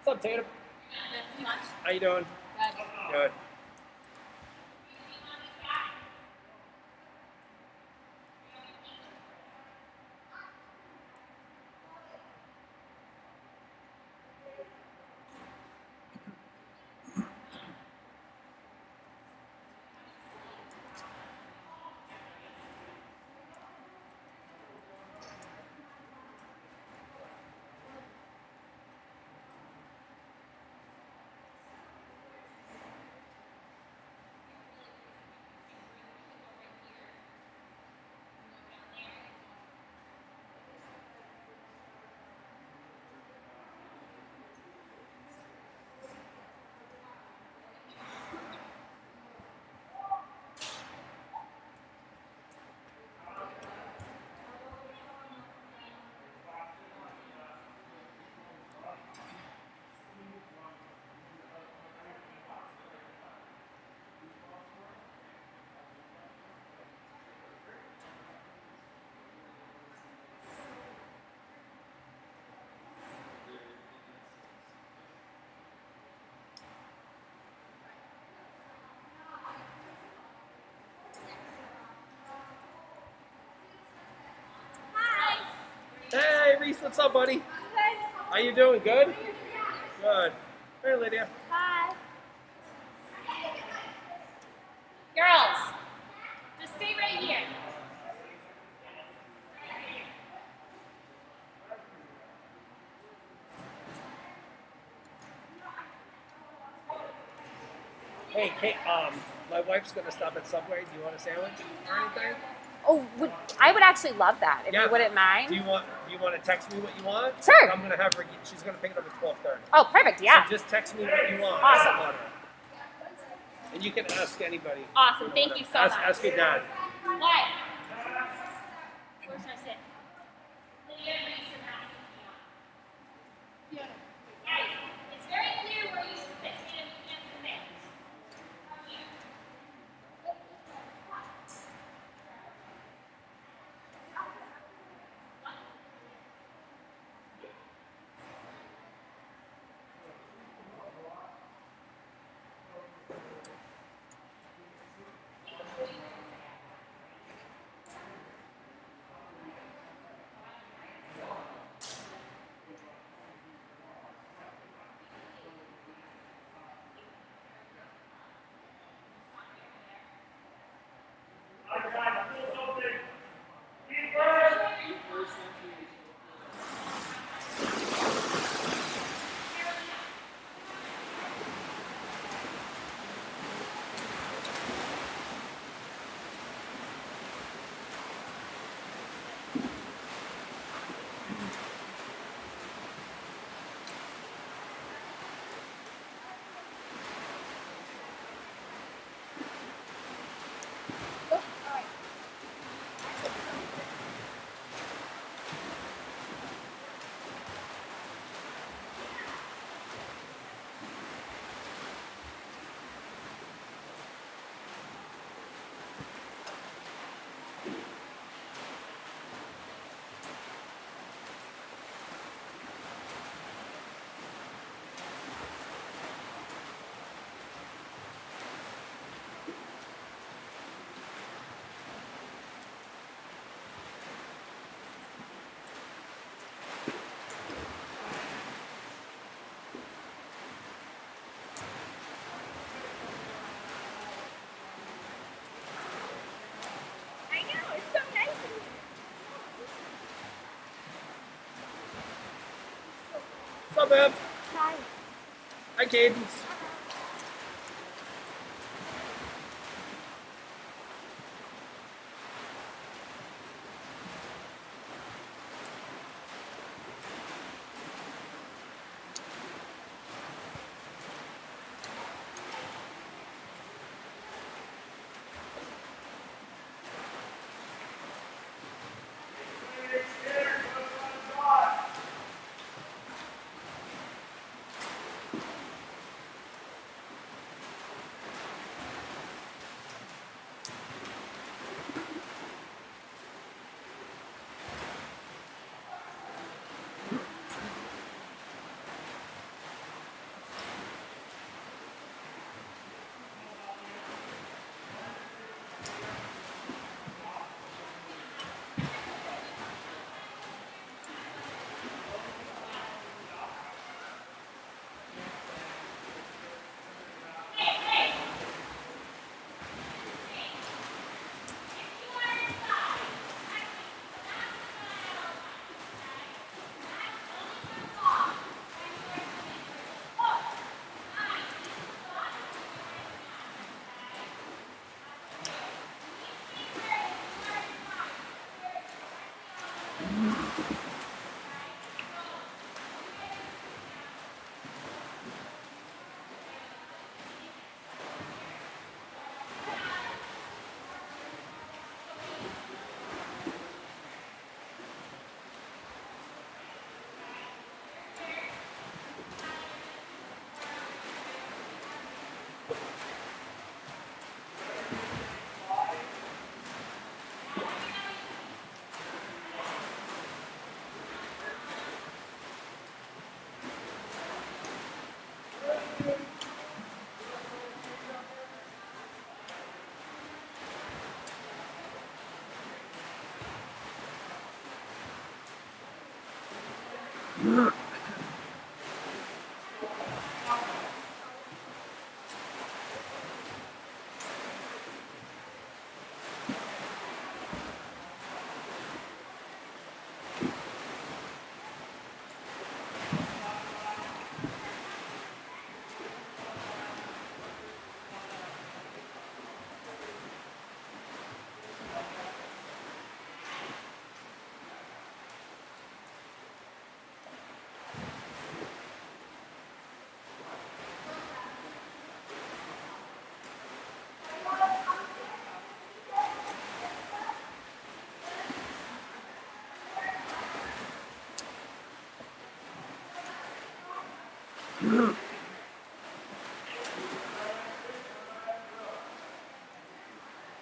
up, Tatum? How you doing? Good. Hey, Reese, what's up, buddy? How you doing? Good? Good. Hey, Lydia. Hi. Girls, just stay right here. Hey, Kate, my wife's gonna stop at Subway. Do you want a sandwich or anything? Oh, I would actually love that if you wouldn't mind. Do you want to text me what you want? Sure. I'm gonna have her. She's gonna pick it up at 12:30. Oh, perfect. Yeah. So just text me what you want. Awesome. And you can ask anybody. Awesome. Thank you so much. Ask your dad. What? Where should I sit? Lydia, Reese, and Matt. Guys, it's very clear where you should sit. And you can't sit there. Here. I know, it's so nice. What's up, Eb? Hi. Hi, Cadence.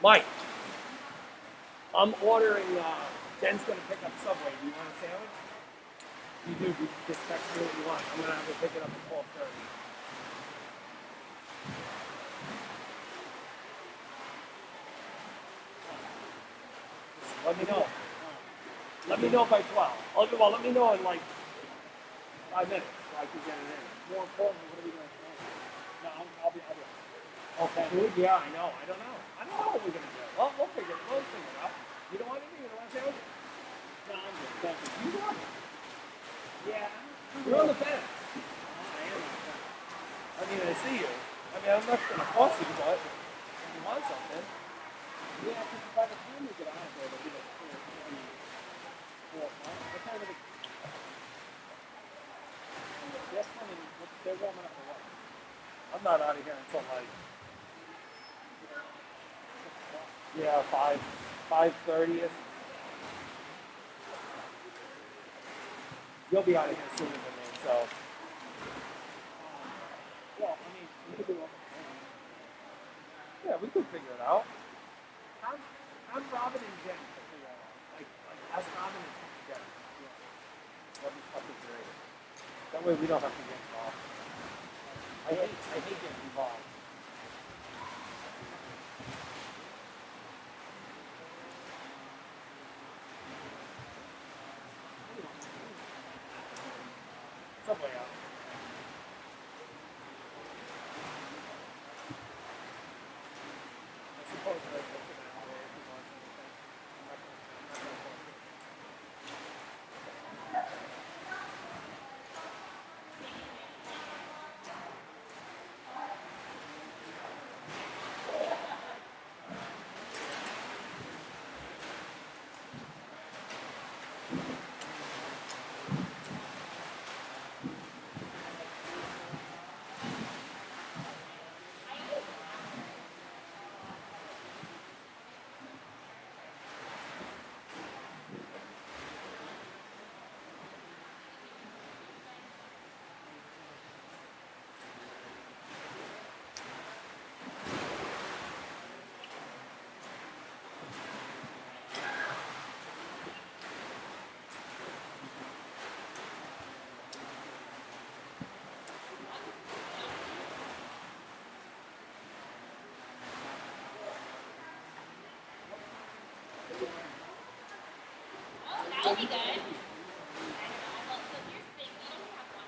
Mike, I'm ordering. Jen's gonna pick up Subway. Do you want a sandwich? You do. You just text me what you want. I'm gonna have to pick it up at 12:30. Let me know. Let me know by 12. Well, let me know in like 5 minutes so I can get it in. More importantly, what are we going to do? No, I'll be. Okay. Food? Yeah, I know. I don't know what we're gonna do. Well, we'll figure it out. You don't want anything? You don't want a sandwich? No, I'm good. Thank you. You want it? Yeah. You're on the fence. I am. I mean, I see you. I mean, I'm not gonna force you, but if you want something. Yeah, because by the time we get out of there, they'll be like 4 o'clock. What time are they? This one, they're warming up for what? I'm not out of here until like, yeah, 5:30ish. You'll be out of here sooner than me, so. Well, I mean, we could do it. Yeah, we can figure it out. I'm Robin and Jen to figure out. Like ask Robin and Jen. Yeah. That'd be fucking great. That way we don't have to get involved. I hate getting involved. Subway out. I suppose that I can ask Ray if he wants anything. I'm not gonna force it. Oh, that'll be good. I know. Well, so here's the thing. We don't have one.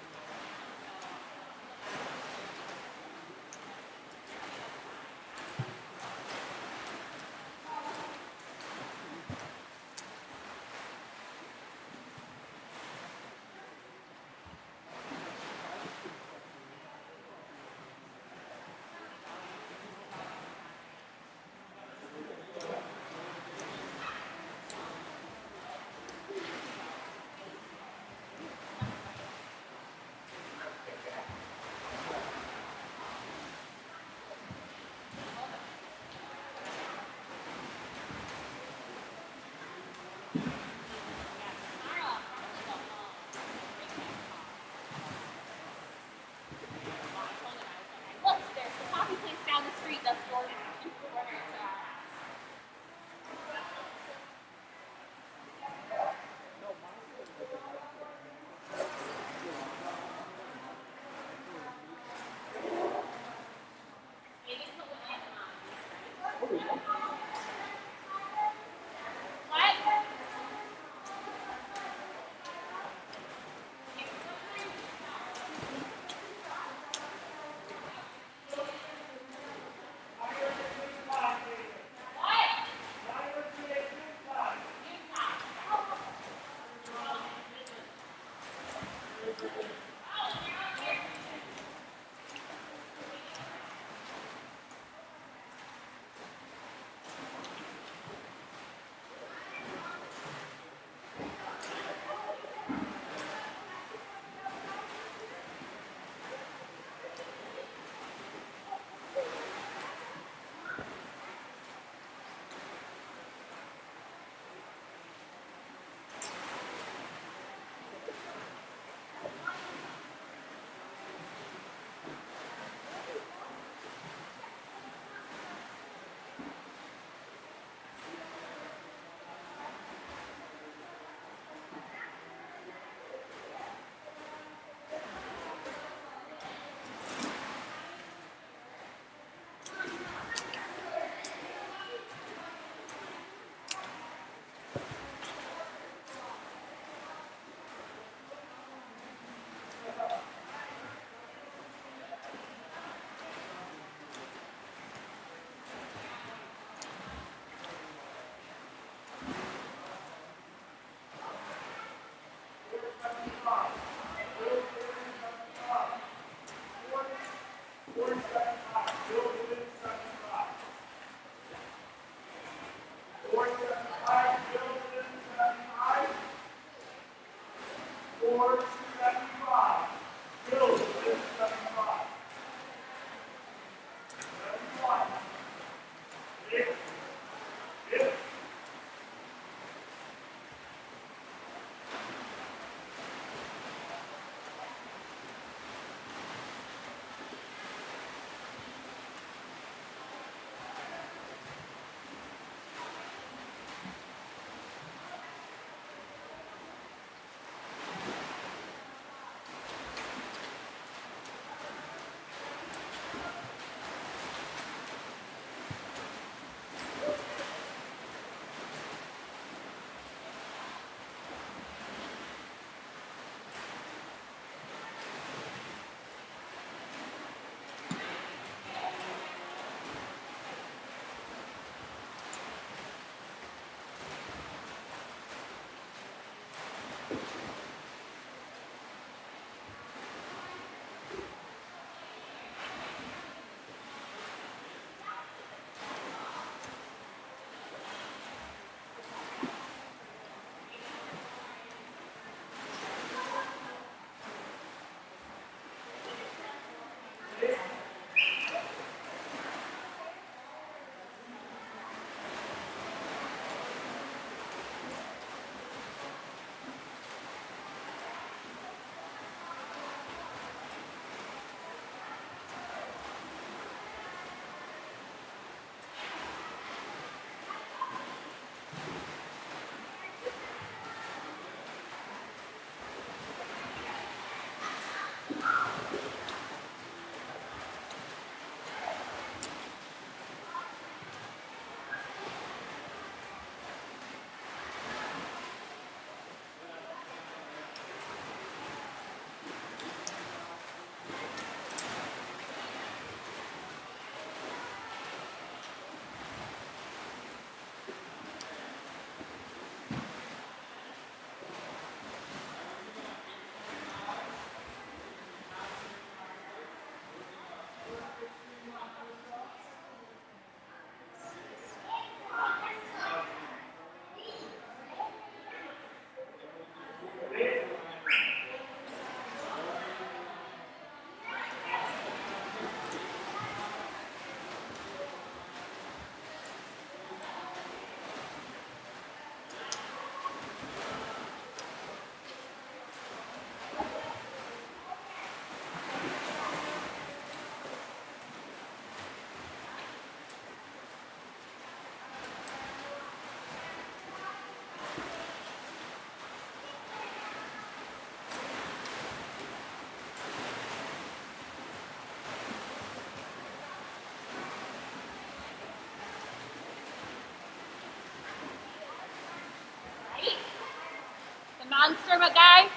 Monster guy.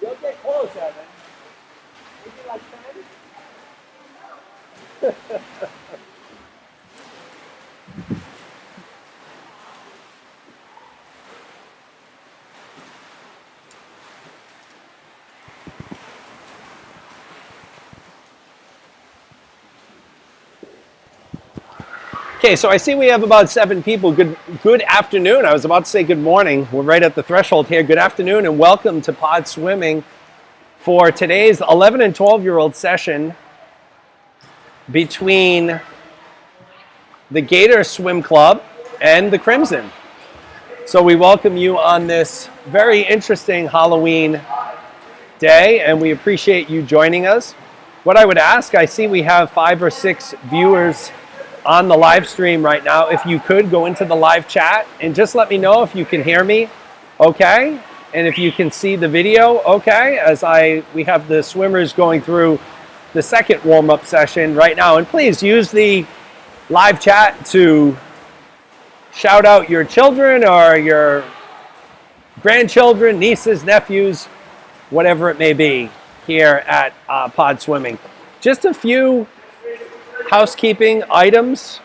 You'll get close, Evan. Maybe like 10? Okay, so I see we have about 7 people. Good afternoon. I was about to say good morning. We're right at the threshold here. Good afternoon and welcome to Pod Swimming for today's 11 and 12-year-old session between the Gator Swim Club and the Crimson. So we welcome you on this very interesting Halloween day, and we appreciate you joining us. What I would ask, I see we have 5 or 6 viewers on the live stream right now. If you could go into the live chat and just let me know if you can hear me, okay? And if you can see the video, okay? As we have the swimmers going through the second warm-up session right now. And please use the live chat to shout out your children or your grandchildren, nieces, nephews, whatever it may be here at Pod Swimming. Just a few housekeeping items,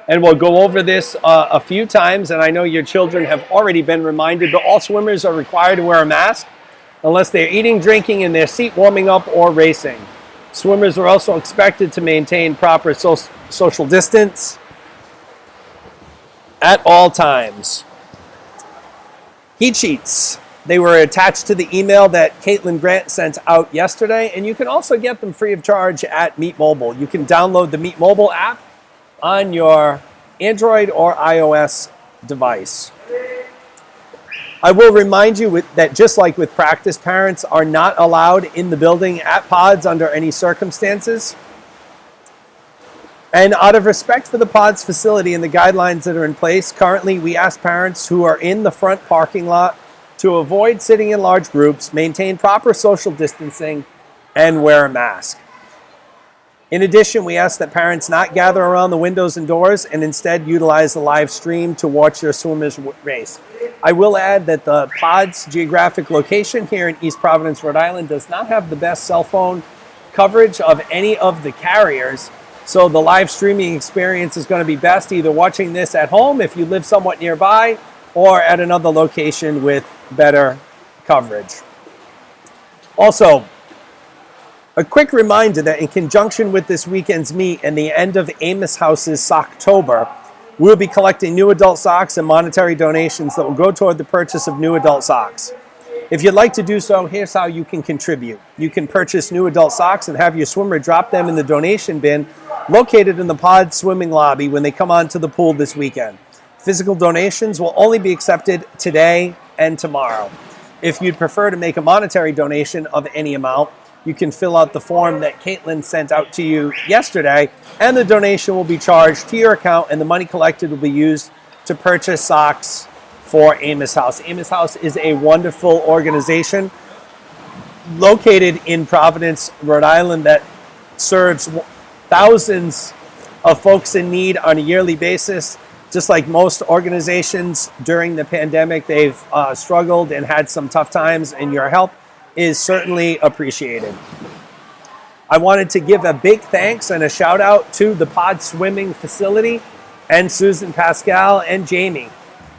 and we'll go over this a few times, and I know your children have already been reminded, but all swimmers are required to wear a mask unless they're eating, drinking, in their seat, warming up, or racing. Swimmers are also expected to maintain proper social distance at all times. Heat sheets. They were attached to the email that Caitlin Grant sent out yesterday, and you can also get them free of charge at Meet Mobile. You can download the Meet Mobile app on your Android or iOS device. I will remind you that just like with practice, parents are not allowed in the building at pods under any circumstances. And out of respect for the pods facility and the guidelines that are in place, currently we ask parents who are in the front parking lot to avoid sitting in large groups, maintain proper social distancing, and wear a mask. In addition, we ask that parents not gather around the windows and doors and instead utilize the live stream to watch their swimmers race. I will add that the pod's geographic location here in East Providence, Rhode Island, does not have the best cell phone coverage of any of the carriers, so the live streaming experience is going to be best either watching this at home if you live somewhat nearby, or at another location with better coverage. Also, a quick reminder that in conjunction with this weekend's meet and the end of Amos House's Socktober, we'll be collecting new adult socks and monetary donations that will go toward the purchase of new adult socks. If you'd like to do so, here's how you can contribute. You can purchase new adult socks and have your swimmer drop them in the donation bin located in the pod swimming lobby when they come onto the pool this weekend. Physical donations will only be accepted today and tomorrow. If you'd prefer to make a monetary donation of any amount, you can fill out the form that Caitlin sent out to you yesterday, and the donation will be charged to your account, and the money collected will be used to purchase socks for Amos House. Amos House is a wonderful organization located in Providence, Rhode Island, that serves thousands of folks in need on a yearly basis. Just like most organizations during the pandemic, they've struggled and had some tough times, and your help is certainly appreciated. I wanted to give a big thanks and a shout out to the Pod Swimming facility and Susan Pascal and Jamie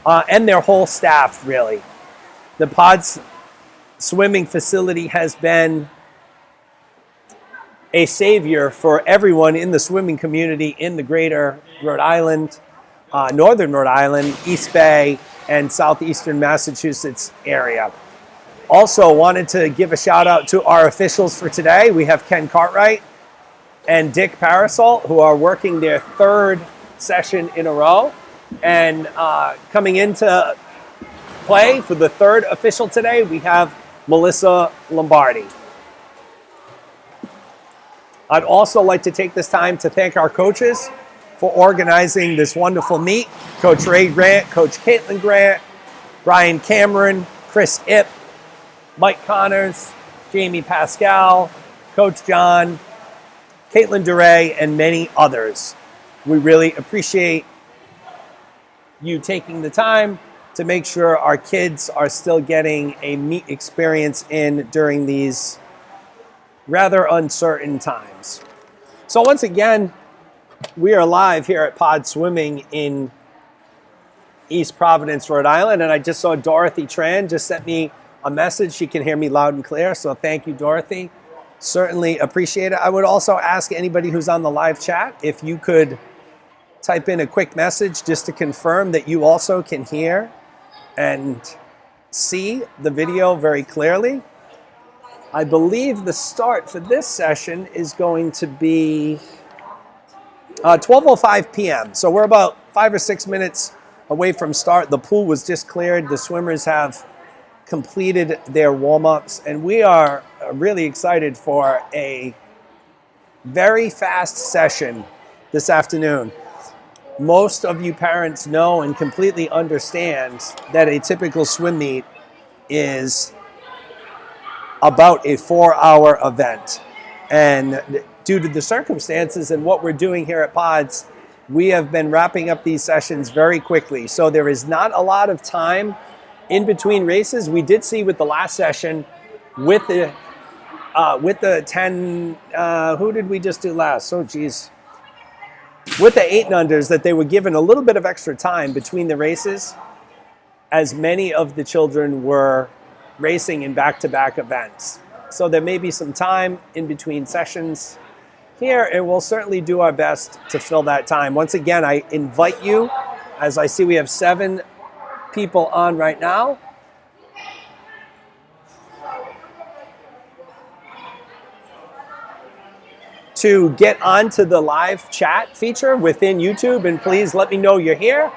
and their whole staff, really. The Pod Swimming facility has been a savior for everyone in the swimming community in the greater Rhode Island, Northern Rhode Island, East Bay, and Southeastern Massachusetts area. Also wanted to give a shout out to our officials for today. We have Ken Cartwright and Dick Parasol, who are working their 3rd session in a row. And coming into play for the 3rd official today, we have Melissa Lombardi. I'd also like to take this time to thank our coaches for organizing this wonderful meet. Coach Ray Grant, Coach Caitlin Grant, Brian Cameron, Chris Ipp, Mike Connors, Jamie Pascal, Coach John, Caitlin DeRay, and many others. We really appreciate you taking the time to make sure our kids are still getting a meet experience in during these rather uncertain times. So once again, we are live here at Pod Swimming in East Providence, Rhode Island, and I just saw Dorothy Tran just sent me a message. She can hear me loud and clear, so thank you, Dorothy. Certainly appreciate it. I would also ask anybody who's on the live chat if you could type in a quick message just to confirm that you also can hear and see the video very clearly. I believe the start for this session is going to be 12:05 p.m. So we're about 5 or 6 minutes away from start. The pool was just cleared. The swimmers have completed their warm-ups, and we are really excited for a very fast session this afternoon. Most of you parents know and completely understand that a typical swim meet is about a 4-hour event. And due to the circumstances and what we're doing here at Pods, we have been wrapping up these sessions very quickly. So there is not a lot of time in between races. We did see with the last session with the 10, who did we just do last? Oh, geez. With the 8 and unders, that they were given a little bit of extra time between the races, as many of the children were racing in back-to-back events. So there may be some time in between sessions here, and we'll certainly do our best to fill that time. Once again, I invite you, as I see we have 7 people on right now, to get onto the live chat feature within YouTube, and please let me know you're here.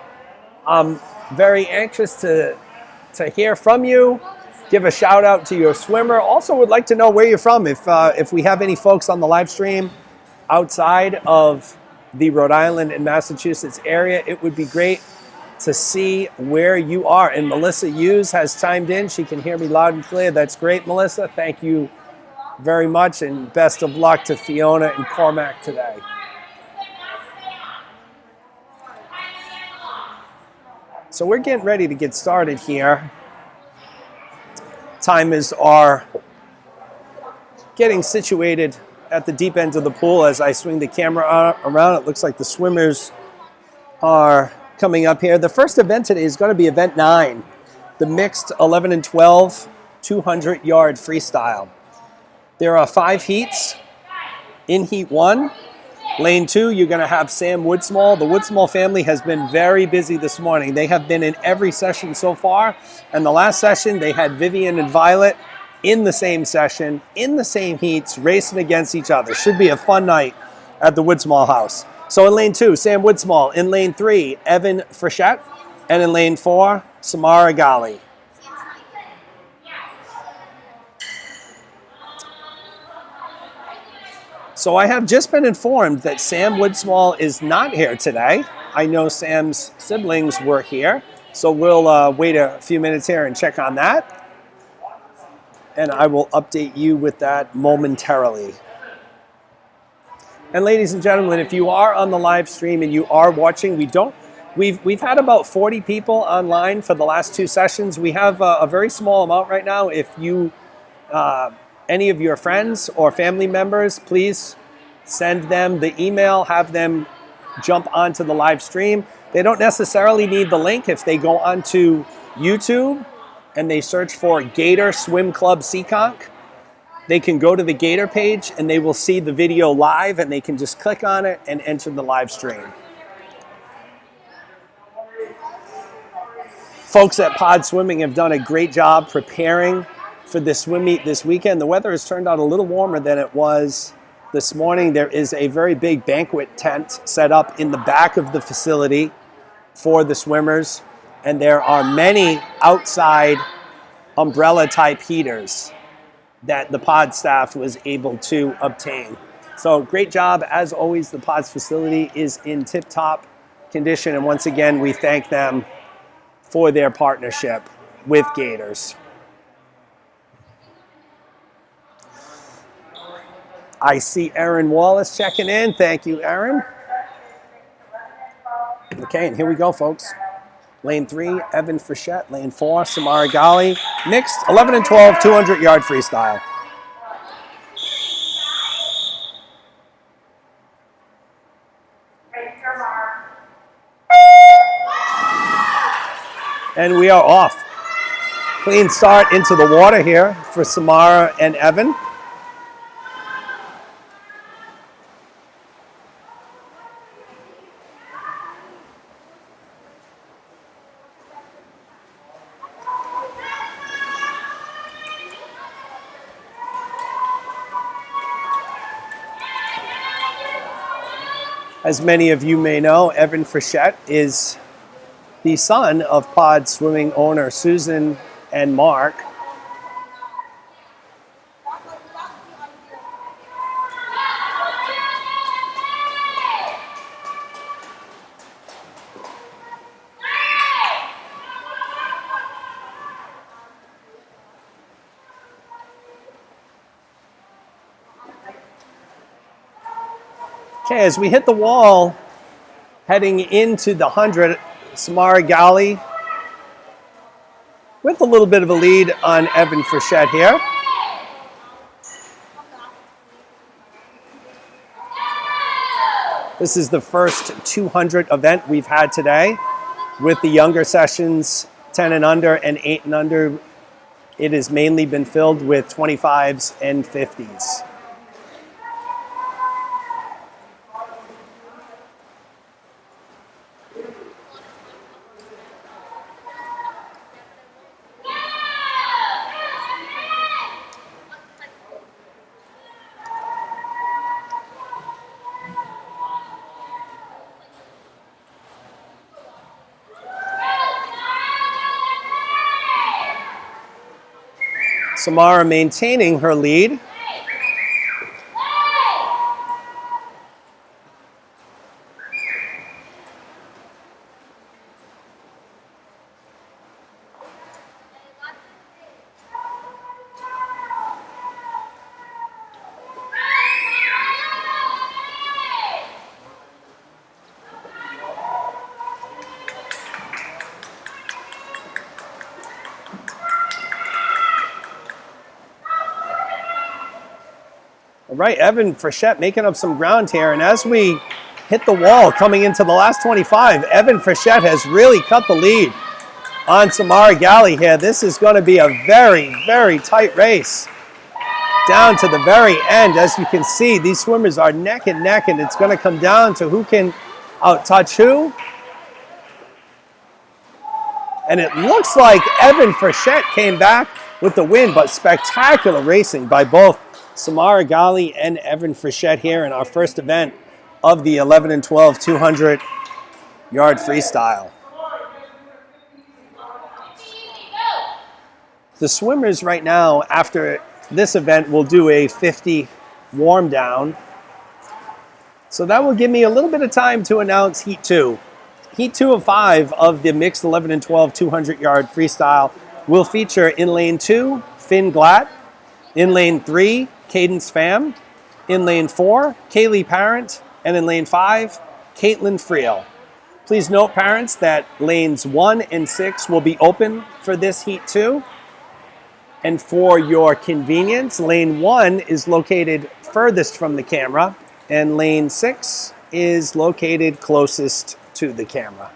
I'm very anxious to hear from you. Give a shout out to your swimmer. Also would like to know where you're from. If we have any folks on the live stream outside of the Rhode Island and Massachusetts area, it would be great to see where you are. And Melissa Hughes has chimed in. She can hear me loud and clear. That's great, Melissa. Thank you very much, and best of luck to Fiona and Cormac today. So we're getting ready to get started here. Timers are getting situated at the deep end of the pool. As I swing the camera around, it looks like the swimmers are coming up here. The first event today is going to be event 9, the mixed 11 and 12 200-yard freestyle. There are 5 heats. In heat 1, lane 2, you're going to have Sam Woodsmall. The Woodsmall family has been very busy this morning. They have been in every session so far. And the last session, they had Vivian and Violet in the same session, in the same heats, racing against each other. Should be a fun night at the Woodsmall house. So in lane 2, Sam Woodsmall. In lane 3, Evan Frechette. And in lane 4, Samara Ghali. So I have just been informed that Sam Woodsmall is not here today. I know Sam's siblings were here, so we'll wait a few minutes here and check on that. And I will update you with that momentarily. And ladies and gentlemen, if you are on the live stream and you are watching, we've had about 40 people online for the last 2 sessions. We have a very small amount right now. If you any of your friends or family members, please send them the email, have them jump onto the live stream. They don't necessarily need the link. If they go onto YouTube and they search for Gator Swim Club Seekonk, they can go to the Gator page and they will see the video live, and they can just click on it and enter the live stream. Folks at Pod Swimming have done a great job preparing for this swim meet this weekend. The weather has turned out a little warmer than it was this morning. There is a very big banquet tent set up in the back of the facility for the swimmers, and there are many outside umbrella type heaters that the Pod staff was able to obtain. So great job. As always, the Pod's facility is in tip-top condition, and once again, we thank them for their partnership with Gators. I see Aaron Wallace checking in. Thank you, Aaron. Okay, and here we go, folks. Lane 3, Evan Frechette. Lane 4, Samara Gali. Mixed 11 and 12, 200-yard freestyle. And we are off. Clean start into the water here for Samara and Evan. As many of you may know, Evan Frechette is the son of Pod Swimming owner Susan and Mark. Okay, as we hit the wall, heading into the 100, Samara Gali with a little bit of a lead on Evan Frechette here. This is the first 200 event we've had today with the younger sessions, 10 and under and 8 and under. It has mainly been filled with 25s and 50s. Samara maintaining her lead. All right, Evan Frechette making up some ground here. And as we hit the wall coming into the last 25, Evan Frechette has really cut the lead on Samara Gali here. This is going to be a very, very tight race down to the very end. As you can see, these swimmers are neck and neck, and it's going to come down to who can out-touch who. And it looks like Evan Frechette came back with the win, but spectacular racing by both Samara Gali and Evan Frechette here in our first event of the 11 and 12 200-yard freestyle. The swimmers right now, after this event, will do a 50 warm down. So that will give me a little bit of time to announce Heat 2. Heat 2 of 5 of the mixed 11 and 12 200-yard freestyle will feature in lane 2, Finn Glatt, in lane 3, Cadence Pham, in lane 4, Kaylee Parent, and in lane 5, Caitlin Friel. Please note, parents, that lanes 1 and 6 will be open for this Heat 2. And for your convenience, lane 1 is located furthest from the camera, and lane 6 is located closest to the camera.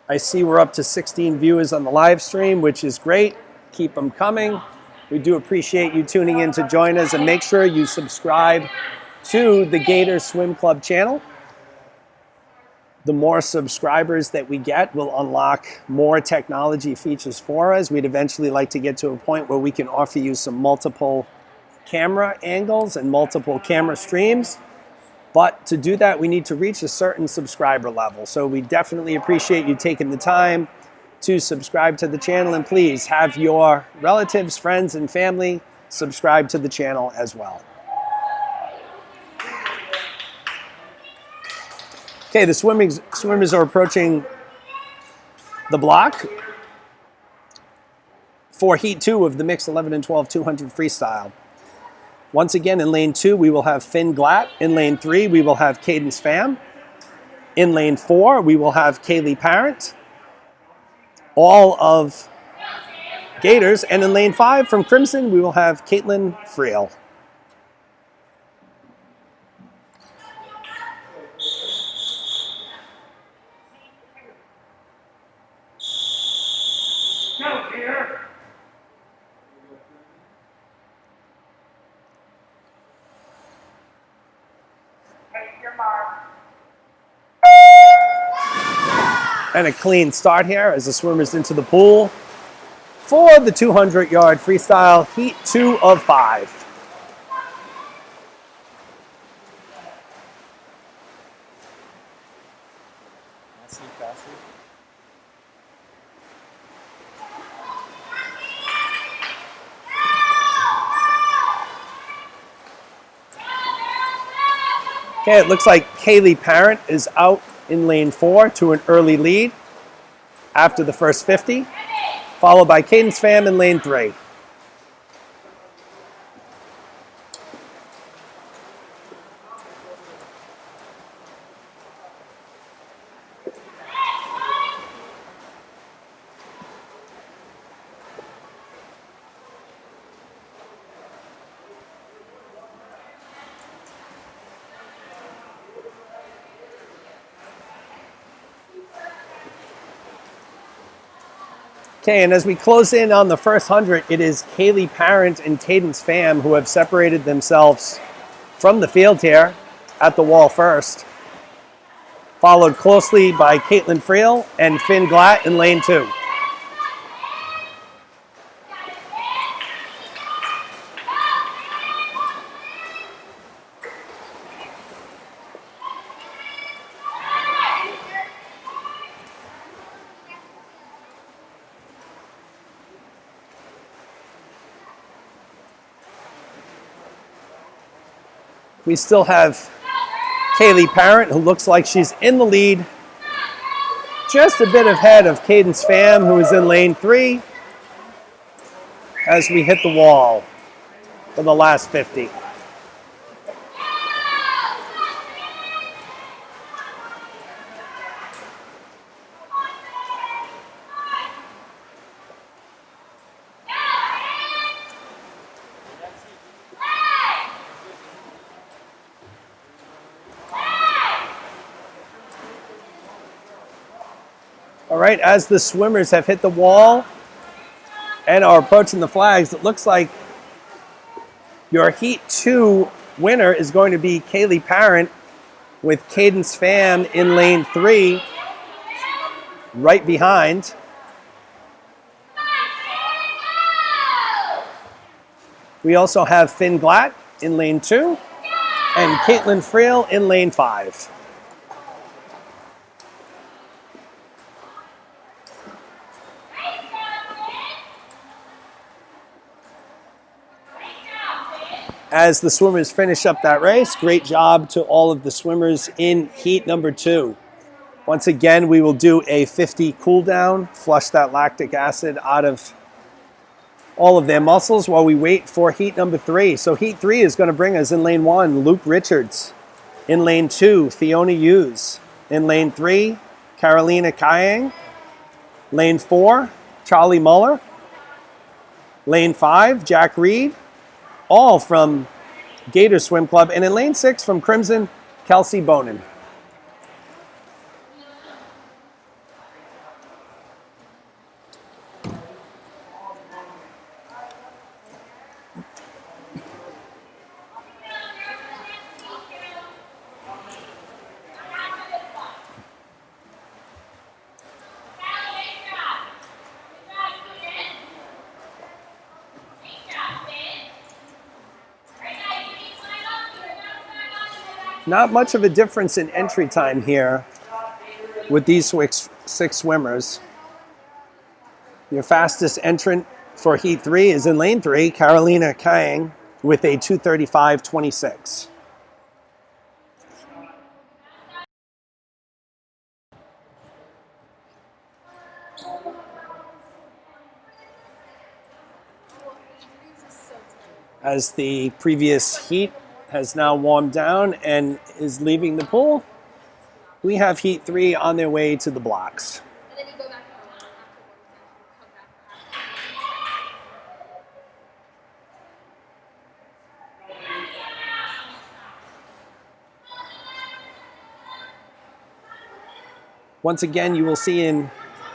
I see we're up to 16 viewers on the live stream, which is great. Keep them coming. We do appreciate you tuning in to join us, and make sure you subscribe to the Gator Swim Club channel. The more subscribers that we get will unlock more technology features for us. We'd eventually like to get to a point where we can offer you some multiple camera angles and multiple camera streams. But to do that, we need to reach a certain subscriber level. So we definitely appreciate you taking the time to subscribe to the channel. And please have your relatives, friends, and family subscribe to the channel as well. Okay, the swimmers are approaching the block. for Heat 2 of the mixed 11 and 12 200 freestyle. Once again, in lane 2, we will have Finn Glatt. In lane 3, we will have Cadence Pham. In lane 4, we will have Kaylee Parent. All of Gators. And in lane 5, from Crimson, we will have Caitlin Friel. And a clean start here as the swimmers into the pool for the 200-yard freestyle, Heat 2 of 5. Okay, it looks like Kaylee Parent is out in lane 4 to an early lead after the first 50, followed by Cadence Pham in lane 3. Okay, and as we close in on the first 100, it is Kaylee Parent and Cadence Pham who have separated themselves from the field here at the wall first, followed closely by Caitlin Friel and Finn Glatt in lane 2. We still have Kaylee Parent, who looks like she's in the lead, just a bit ahead of Cadence Pham, who is in lane 3, as we hit the wall for the last 50. All right, as the swimmers have hit the wall and are approaching the flags, it looks like your Heat 2 winner is going to be Kaylee Parent with Cadence Pham in lane 3, right behind. We also have Finn Glatt in lane 2 and Caitlin Friel in lane 5. As the swimmers finish up that race, great job to all of the swimmers in heat number 2. Once again, we will do a 50 cool down, flush that lactic acid out of all of their muscles while we wait for heat number 3. So heat 3 is going to bring us in lane 1, Luke Richards. In lane 2, Fiona Hughes. In lane 3, Carolina Kayang. Lane 4, Charlie Muller. Lane 5, Jack Reed. All from Gator Swim Club. And in lane 6 from Crimson, Kelsey Bonin. Not much of a difference in entry time here with these 6 swimmers. Your fastest entrant for Heat 3 is in lane 3, Carolina Kayang, with a 2:35.26. as the previous heat has now warmed down and is leaving the pool. We have Heat 3 on their way to the blocks. And then you go back to the line afterwards and come back. Once again, you will see in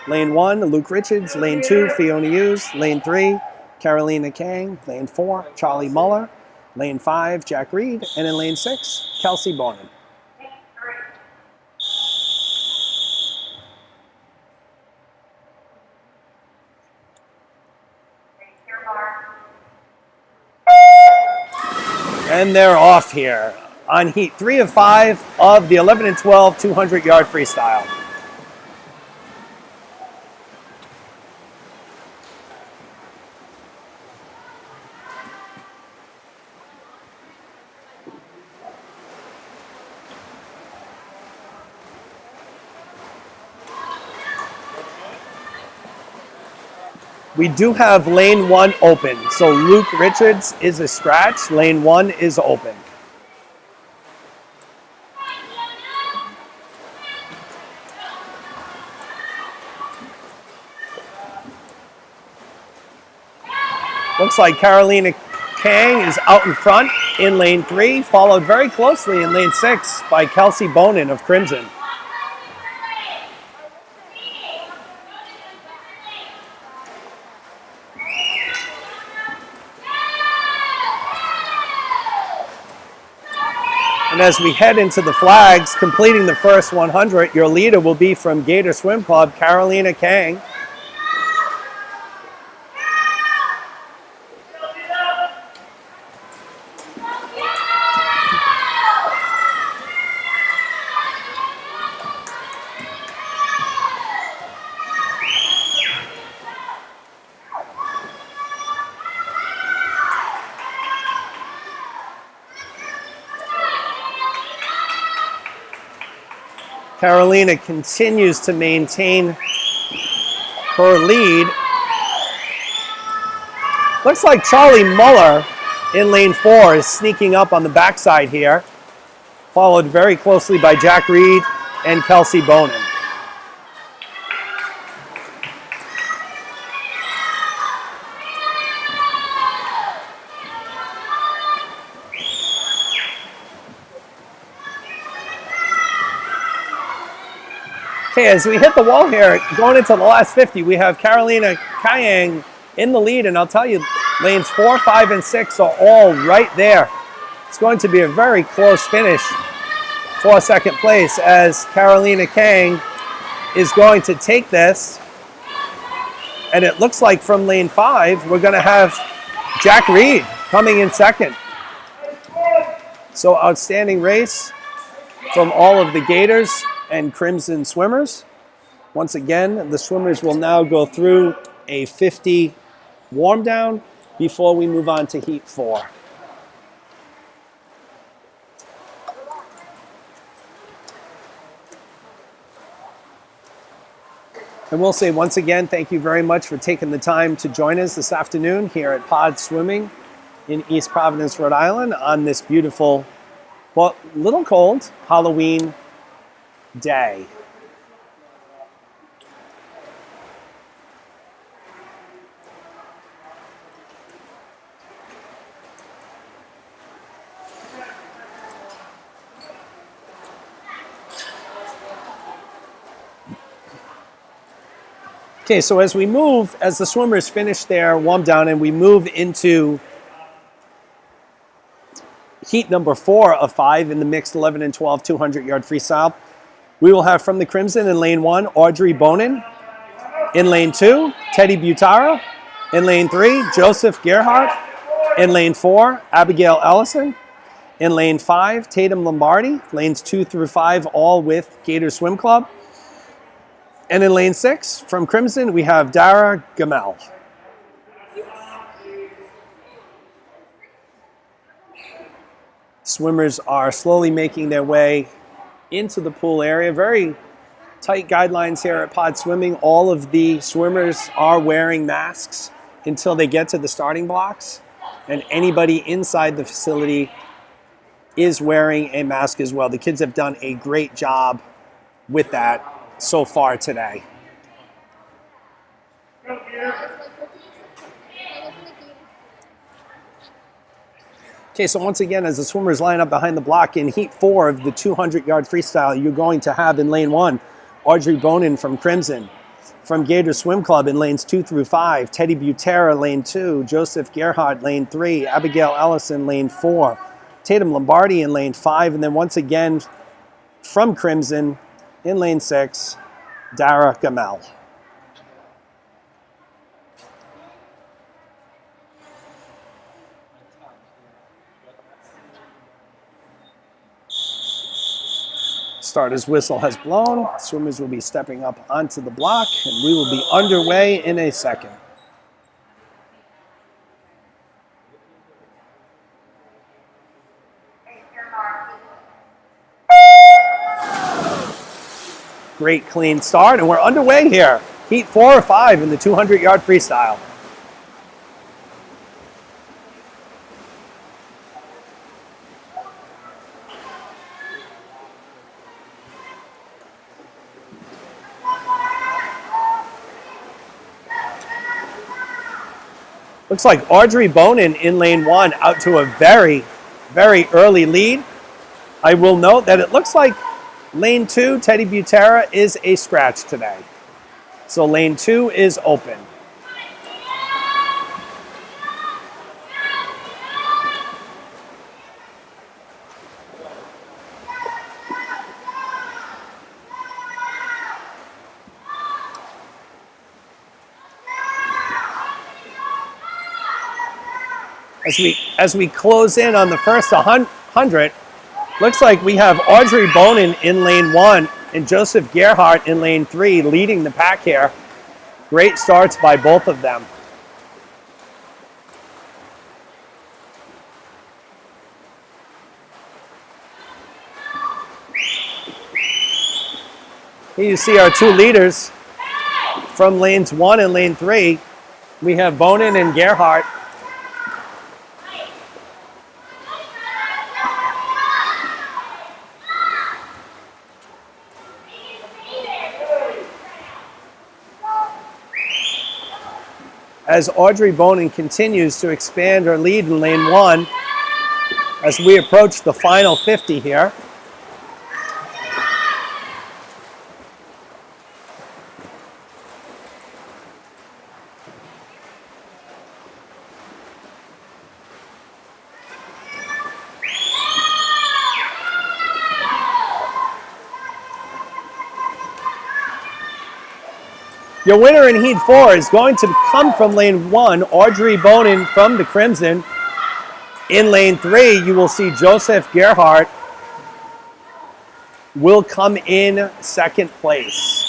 lane 1, Luke Richards, lane 2, Fiona Hughes, lane 3, Carolina Kang, lane 4, Charlie Muller, lane 5, Jack Reed, and in lane 6, Kelsey Bonin. And they're off here on Heat 3 of 5 of the 11 and 12 200-yard freestyle. We do have lane 1 open, so Luke Richards is a scratch. Lane 1 is open. Looks like Carolina Kang is out in front in lane 3, followed very closely in lane 6 by Kelsey Bonin of Crimson. And as we head into the flags, completing the first 100, your leader will be from Gator Swim Club, Carolina Kang. Carolina continues to maintain her lead. Looks like Charlie Muller in lane 4 is sneaking up on the backside here, followed very closely by Jack Reed and Kelsey Bonin. Okay, as we hit the wall here, going into the last 50, we have Carolina Kang in the lead, and I'll tell you, lanes 4, 5, and 6 are all right there. It's going to be a very close finish for second place as Carolina Kang is going to take this. And it looks like from lane 5, we're going to have Jack Reed coming in second. So outstanding race from all of the Gators and Crimson swimmers. Once again, the swimmers will now go through a 50 warm down before we move on to Heat 4. And we'll say once again, thank you very much for taking the time to join us this afternoon here at Pod Swimming in East Providence, Rhode Island on this beautiful, but little cold Halloween day. Okay, so as we move, as the swimmers finish their warm down and we move into heat number 4 of 5 in the mixed 11 and 12 200-yard freestyle, we will have from the Crimson in lane 1, Audrey Bonin. In lane 2, Teddy Butara. In lane 3, Joseph Gerhardt. In lane 4, Abigail Ellison. In lane 5, Tatum Lombardi. Lanes 2 through 5, all with Gator Swim Club. And in lane 6, from Crimson, we have Dara Gamel. Swimmers are slowly making their way into the pool area. Very tight guidelines here at Pod Swimming. All of the swimmers are wearing masks until they get to the starting blocks. and anybody inside the facility is wearing a mask as well. The kids have done a great job with that so far today. Okay, so once again, as the swimmers line up behind the block in heat 4 of the 200-yard freestyle, you're going to have in lane 1, Audrey Bonin from Crimson. From Gator Swim Club in lanes 2 through 5, Teddy Butera, lane 2, Joseph Gerhardt, lane 3, Abigail Ellison, lane 4, Tatum Lombardi in lane 5, and then once again from Crimson in lane 6, Dara Gamel. Starter's whistle has blown. Swimmers will be stepping up onto the block, and we will be underway in a second. Great clean start, and we're underway here. Heat 4 or 5 in the 200-yard freestyle. Looks like Audrey Bonin in lane 1 out to a very, very early lead. I will note that it looks like lane 2, Teddy Butera, is a scratch today. So lane 2 is open. As we close in on the first 100, looks like we have Audrey Bonin in lane 1 and Joseph Gerhardt in lane 3 leading the pack here. Great starts by both of them. Here you see our two leaders from lanes 1 and lane 3. We have Bonin and Gerhardt. As Audrey Bonin continues to expand her lead in lane 1 as we approach the final 50 here. Your winner in Heat 4 is going to come from lane 1, Audrey Bonin from the Crimson. In lane 3, you will see Joseph Gerhardt will come in second place.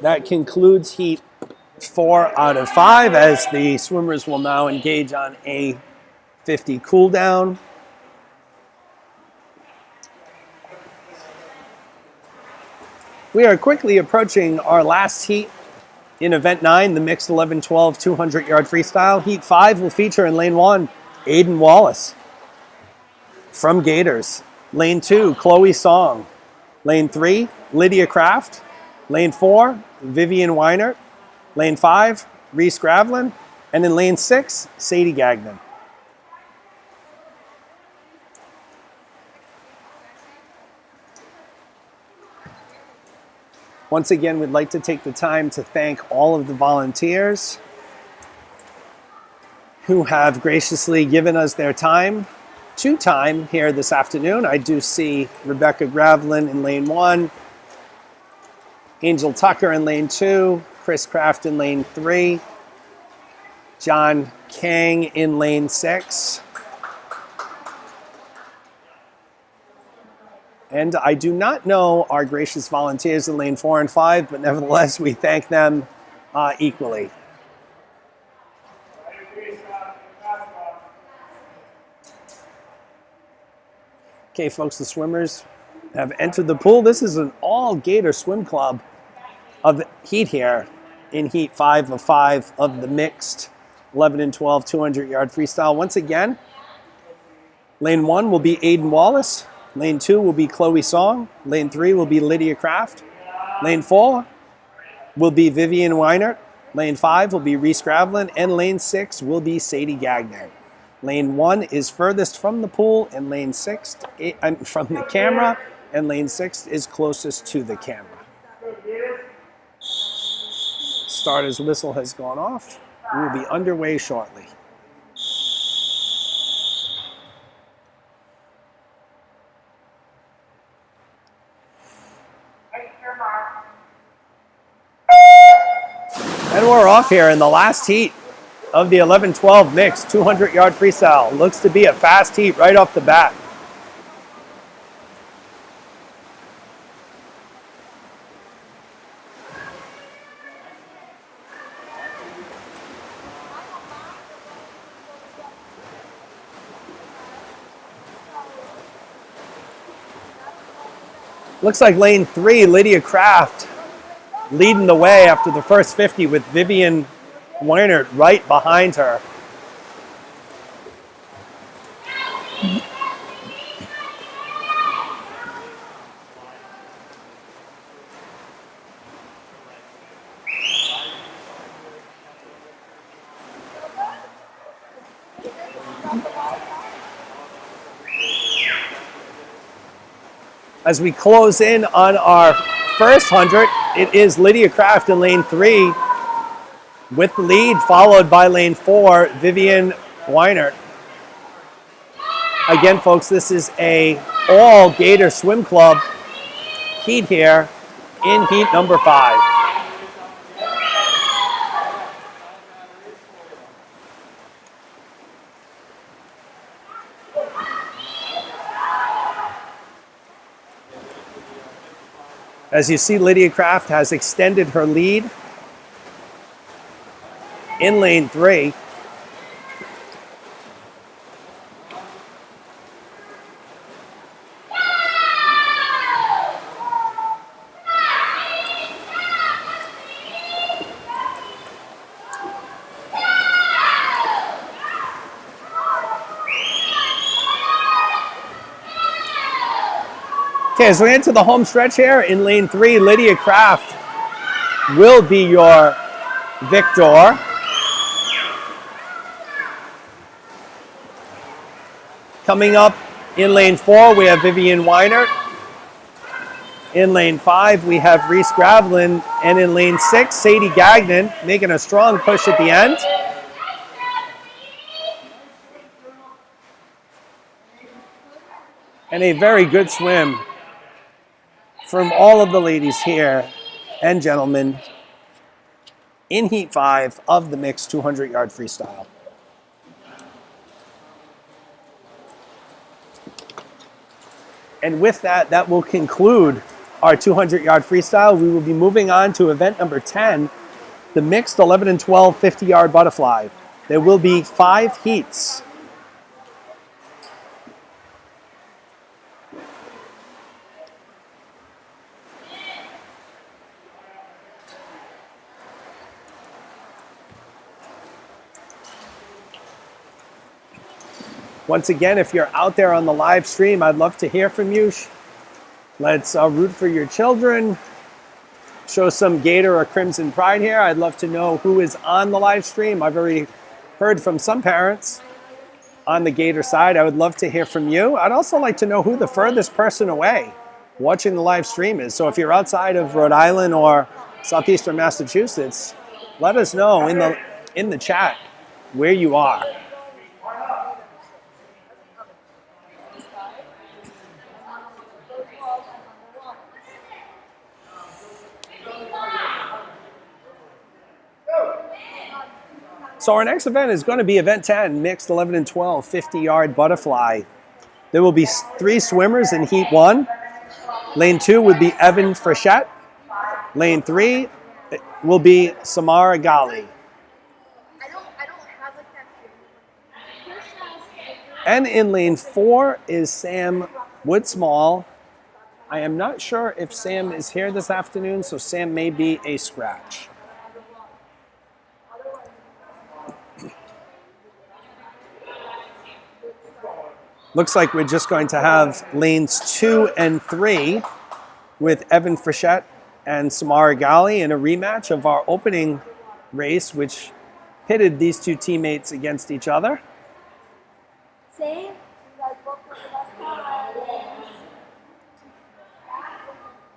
That concludes Heat 4 out of 5 as the swimmers will now engage on a 50 cool down. We are quickly approaching our last heat in event 9, the mixed 11-12 200-yard freestyle. Heat 5 will feature in lane 1, Aiden Wallace from Gators. Lane 2, Chloe Song. Lane 3, Lydia Kraft. Lane 4, Vivian Weinert. Lane 5, Reese Gravlin. And in lane 6, Sadie Gagnon. Once again, we'd like to take the time to thank all of the volunteers who have graciously given us their time here this afternoon. I do see Rebecca Gravlin in lane 1, Angel Tucker in lane 2, Chris Kraft in lane 3, John Kang in lane 6, And I do not know our gracious volunteers in lane 4 and 5, but nevertheless, we thank them equally. Okay, folks, the swimmers have entered the pool. This is an all-Gator swim club of heat here in heat 5 of 5 of the mixed 11 and 12 200-yard freestyle. Once again, lane 1 will be Aiden Wallace. Lane 2 will be Chloe Song. Lane 3 will be Lydia Kraft. Lane 4 will be Vivian Weinert. Lane 5 will be Reese Gravlin. And lane 6 will be Sadie Gagnon. Lane 1 is furthest from the pool, and lane 6 from the camera, and lane 6 is closest to the camera. Starter's whistle has gone off. We will be underway shortly. And we're off here in the last heat of the 11-12 mixed 200-yard freestyle. Looks to be a fast heat right off the bat. Looks like lane 3, Lydia Kraft, leading the way after the first 50 with Vivian Weinert right behind her. As we close in on our first 100, it is Lydia Kraft in lane 3 with the lead, followed by lane 4, Vivian Weinert. Again, folks, this is a all-Gator swim club heat here in heat number 5. As you see, Lydia Kraft has extended her lead in lane 3. Okay, as we enter the home stretch here in lane 3, Lydia Kraft will be your victor. Coming up in lane 4, we have Vivian Weinert. In lane 5, we have Reese Gravlin. And in lane 6, Sadie Gagnon, making a strong push at the end. And a very good swim from all of the ladies here and gentlemen in heat 5 of the mixed 200-yard freestyle. And with that, that will conclude our 200-yard freestyle. We will be moving on to event number 10, the mixed 11 and 12 50-yard butterfly. There will be 5 heats. Once again, if you're out there on the live stream, I'd love to hear from you. Let's root for your children. Show some Gator or Crimson pride here. I'd love to know who is on the live stream. I've already heard from some parents on the Gator side. I would love to hear from you. I'd also like to know who the furthest person away watching the live stream is. So if you're outside of Rhode Island or southeastern Massachusetts, let us know in the chat where you are. So our next event is going to be event 10, mixed 11 and 12 50-yard butterfly. There will be 3 swimmers in heat 1. Lane 2 would be Evan Frechette. Lane 3 will be Samara Gali. I don't have like that feeling. And in lane 4 is Sam Woodsmall. I am not sure if Sam is here this afternoon, so Sam may be a scratch. Looks like we're just going to have lanes 2 and 3 with Evan Frechette and Samara Gali in a rematch of our opening race, which pitted these two teammates against each other. Same. You guys both put the best time.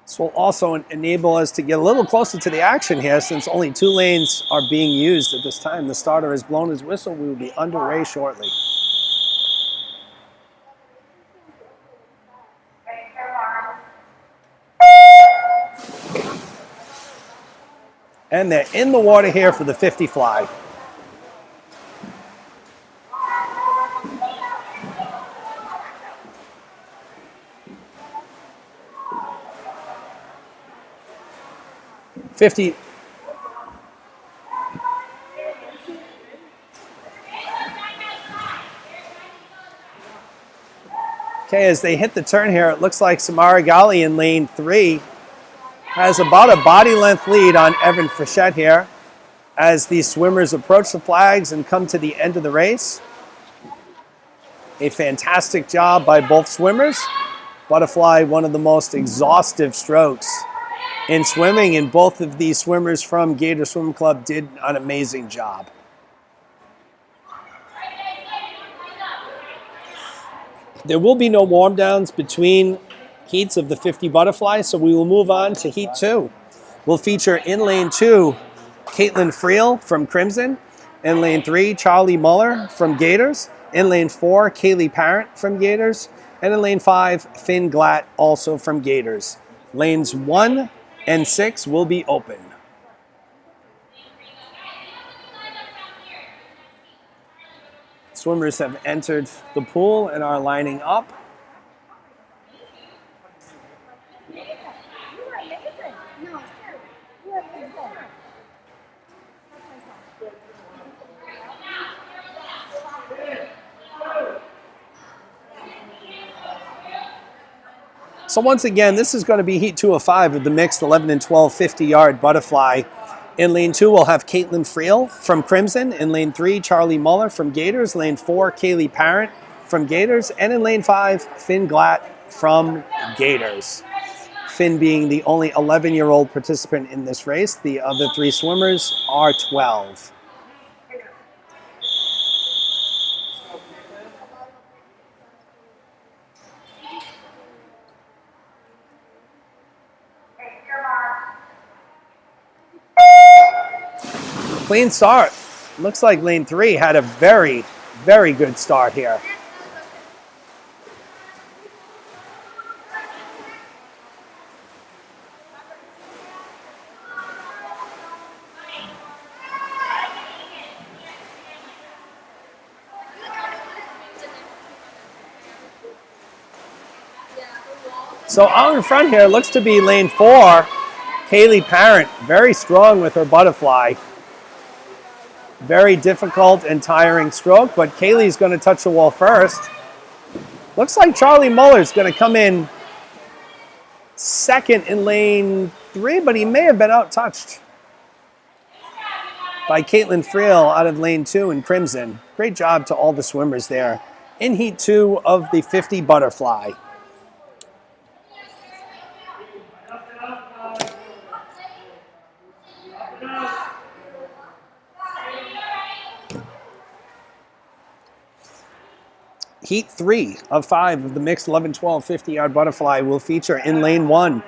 This will also enable us to get a little closer to the action here, since only 2 lanes are being used at this time. The starter has blown his whistle. We will be underway shortly. And they're in the water here for the 50 fly. Okay, as they hit the turn here, it looks like Samara Gali in lane 3 has about a body length lead on Evan Frechette here as these swimmers approach the flags and come to the end of the race. A fantastic job by both swimmers. Butterfly, one of the most exhaustive strokes in swimming, and both of these swimmers from Gator Swim Club did an amazing job. There will be no warm downs between heats of the 50 butterfly, so we will move on to heat 2. We'll feature in lane 2, Caitlin Friel from Crimson. In lane 3, Charlie Muller from Gators. In lane 4, Kaylee Parent from Gators. And in lane 5, Finn Glatt, also from Gators. Lanes 1 and 6 will be open. Swimmers have entered the pool and are lining up. So once again, this is going to be heat 2 of 5 of the mixed 11 and 12 50-yard butterfly. In lane 2, we'll have Caitlin Friel from Crimson. In lane 3, Charlie Muller from Gators. Lane 4, Kaylee Parent from Gators. And in lane 5, Finn Glatt from Gators. Finn being the only 11-year-old participant in this race. The other 3 swimmers are 12. Clean start. Looks like lane 3 had a very, very good start here. So out in front here looks to be lane 4, Kaylee Parent, very strong with her butterfly. Very difficult and tiring stroke, but Kaylee's going to touch the wall first. Looks like Charlie Muller's going to come in second in lane 3, but he may have been out-touched by Caitlin Friel out of lane 2 in Crimson. Great job to all the swimmers there in heat 2 of the 50 butterfly. Heat 3 of 5 of the mixed 11, 12, 50-yard butterfly will feature in lane 1,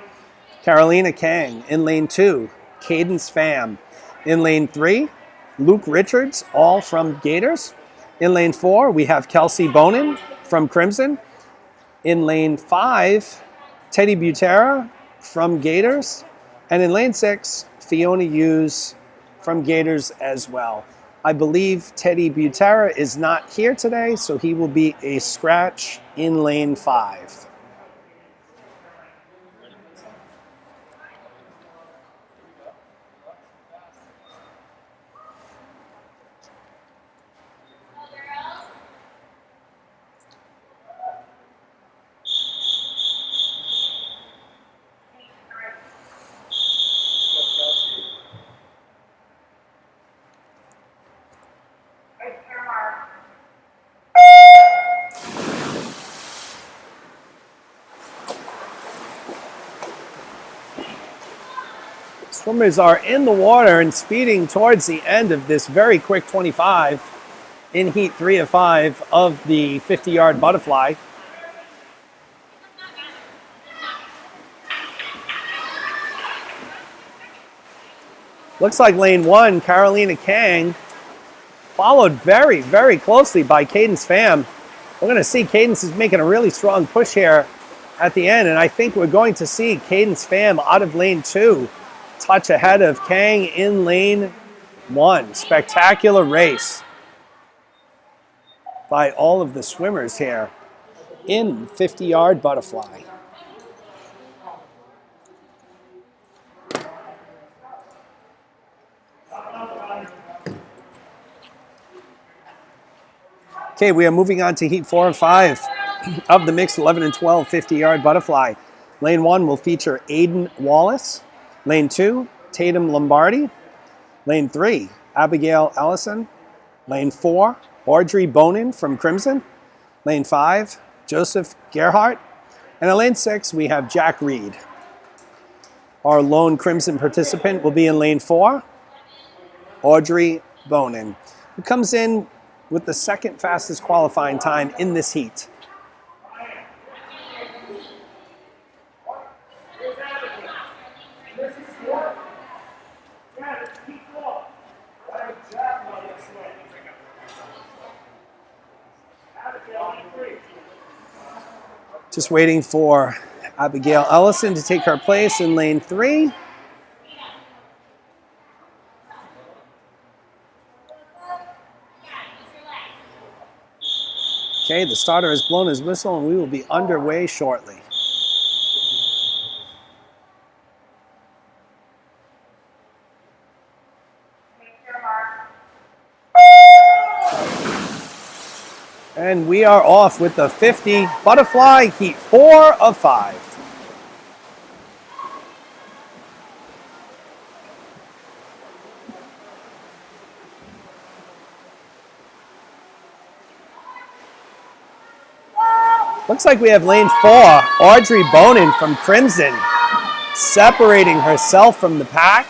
Carolina Kang. In lane 2, Cadence Pham. In lane 3, Luke Richards, all from Gators. In lane 4, we have Kelsey Bonin from Crimson. In lane 5, Teddy Butera from Gators. And in lane 6, Fiona Hughes from Gators as well. I believe Teddy Butera is not here today, so he will be a scratch in lane 5. Swimmers are in the water and speeding towards the end of this very quick 25 in heat 3 of 5 of the 50-yard butterfly. Looks like lane 1, Carolina Kang, followed very, very closely by Cadence Pham. We're going to see Cadence is making a really strong push here at the end, and I think we're going to see Cadence Pham out of lane 2, touch ahead of Kang in lane 1. Spectacular race by all of the swimmers here in 50-yard butterfly. Okay, we are moving on to heat 4 and 5 of the mixed 11 and 12 50-yard butterfly. Lane 1 will feature Aiden Wallace. Lane 2, Tatum Lombardi. Lane 3, Abigail Ellison. Lane 4, Audrey Bonin from Crimson. Lane 5, Joseph Gerhardt. And in lane 6, we have Jack Reed. Our lone Crimson participant will be in lane 4, Audrey Bonin, who comes in with the second fastest qualifying time in this heat. Just waiting for Abigail Ellison to take her place in lane 3. Okay, the starter has blown his whistle and we will be underway shortly. And we are off with the 50 butterfly heat 4 of 5. Looks like we have lane 4, Audrey Bonin from Crimson, separating herself from the pack.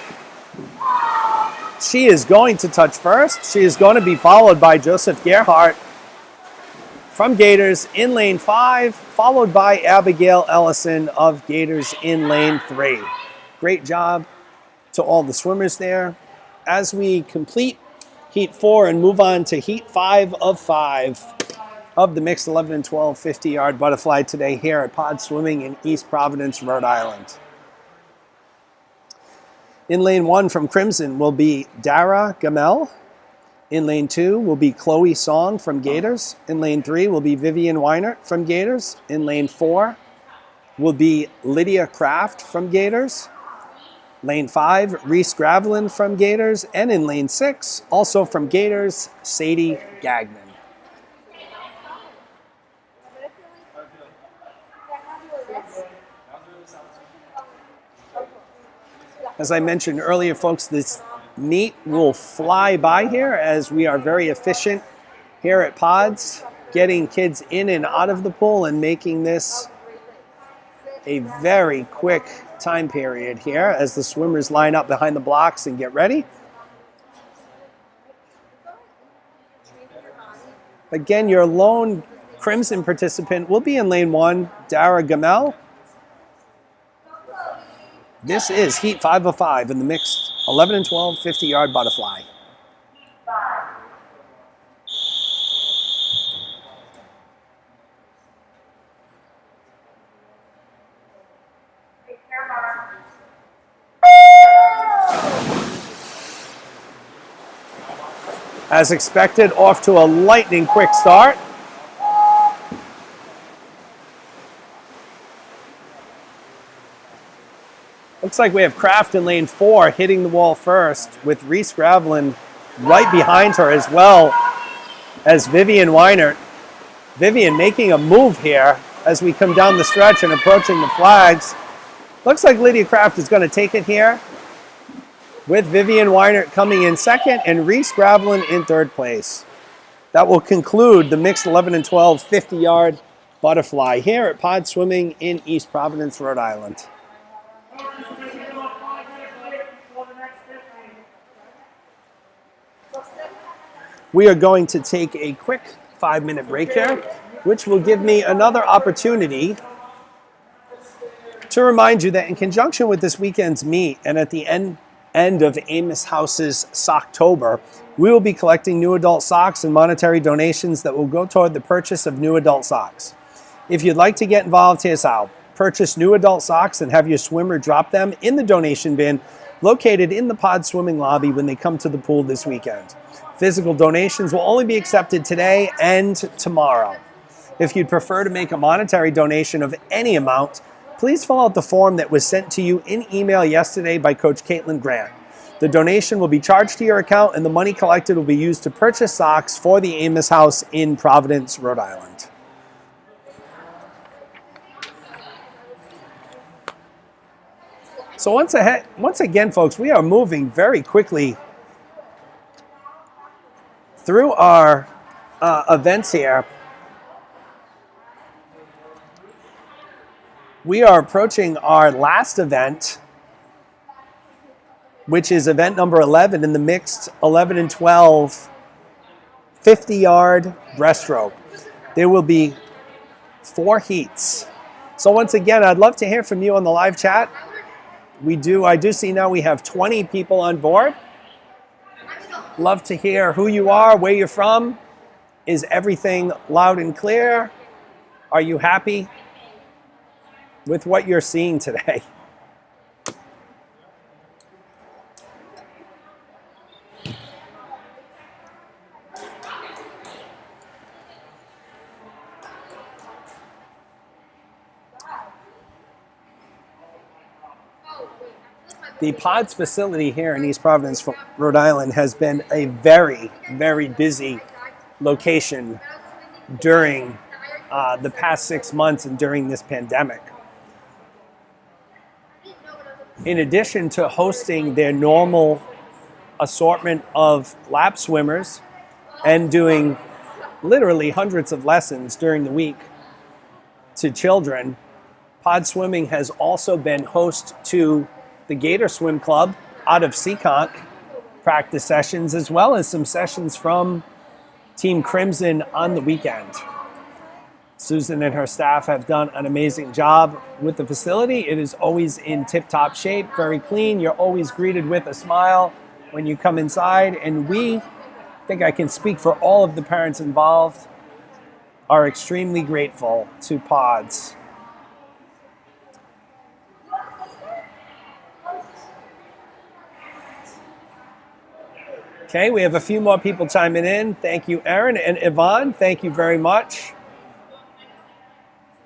She is going to touch first. She is going to be followed by Joseph Gerhardt from Gators in lane 5, followed by Abigail Ellison of Gators in lane 3. Great job to all the swimmers there. As we complete heat 4 and move on to heat 5 of 5 of the mixed 11 and 12 50-yard butterfly today here at Pod Swimming in East Providence, Rhode Island. In lane 1 from Crimson will be Dara Gamel. In lane 2 will be Chloe Song from Gators. In lane 3 will be Vivian Weinert from Gators. In lane 4 will be Lydia Kraft from Gators. Lane 5, Reese Gravelin from Gators. And in lane 6, also from Gators, Sadie Gagnon. As I mentioned earlier, folks, this meet will fly by here as we are very efficient here at Pods, getting kids in and out of the pool and making this a very quick time period here as the swimmers line up behind the blocks and get ready. Again, your lone Crimson participant will be in lane 1, Dara Gamel. This is heat 5 of 5 in the mixed 11 and 12 50-yard butterfly. As expected, off to a lightning quick start. Looks like we have Kraft in lane 4 hitting the wall first, with Reese Gravelin right behind her, as well as Vivian Weinert. Vivian making a move here as we come down the stretch and approaching the flags. Looks like Lydia Kraft is going to take it here, with Vivian Weinert coming in second and Reese Gravelin in third place. That will conclude the mixed 11 and 12 50-yard butterfly here at Pod Swimming in East Providence, Rhode Island. We are going to take a quick 5-minute break here, which will give me another opportunity to remind you that in conjunction with this weekend's meet and at the end of Amos House's Socktober, we will be collecting new adult socks and monetary donations that will go toward the purchase of new adult socks. If you'd like to get involved, here's how. Purchase new adult socks and have your swimmer drop them in the donation bin located in the pod swimming lobby when they come to the pool this weekend. Physical donations will only be accepted today and tomorrow. If you'd prefer to make a monetary donation of any amount, please fill out the form that was sent to you in email yesterday by Coach Caitlin Grant. The donation will be charged to your account and the money collected will be used to purchase socks for the Amos House in Providence, Rhode Island. So once again, folks, we are moving very quickly through our events here. We are approaching our last event, which is event number 11 in the mixed 11 and 12 50-yard breaststroke. There will be 4 heats. So once again, I'd love to hear from you on the live chat. I do see now we have 20 people on board. Love to hear who you are, where you're from. Is everything loud and clear? Are you happy with what you're seeing today? The PODS facility here in East Providence, Rhode Island has been a very, very busy location during the past 6 months and during this pandemic. In addition to hosting their normal assortment of lap swimmers and doing literally hundreds of lessons during the week to children, Pod Swimming has also been host to the Gator Swim Club out of Seekonk practice sessions, as well as some sessions from Team Crimson on the weekend. Susan and her staff have done an amazing job with the facility. It is always in tip-top shape, very clean. You're always greeted with a smile when you come inside. And I think I can speak for all of the parents involved, are extremely grateful to PODS. Okay, we have a few more people chiming in. Thank you, Aaron and Yvonne. Thank you very much.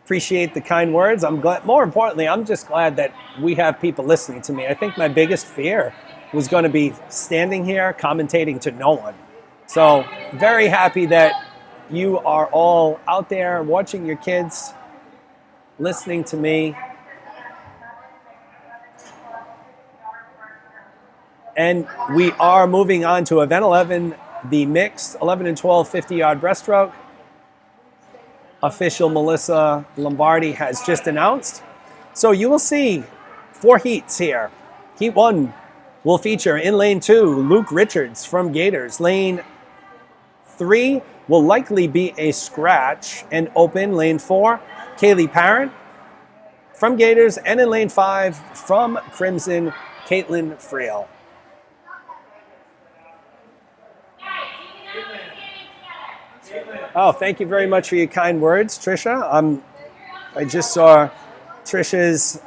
Appreciate the kind words. I'm glad. More importantly, I'm just glad that we have people listening to me. I think my biggest fear was going to be standing here commentating to no one. So very happy that you are all out there watching your kids, listening to me. And we are moving on to event 11, the mixed 11 and 12 50-yard breaststroke. Official Melissa Lombardi has just announced. So you will see 4 heats here. Heat 1 will feature in lane 2, Luke Richards from Gators. Lane 3 will likely be a scratch and open. Lane 4, Kaylee Parent from Gators. And in lane 5, from Crimson, Caitlin Friel. Oh, thank you very much for your kind words, Trisha. I just saw Trisha's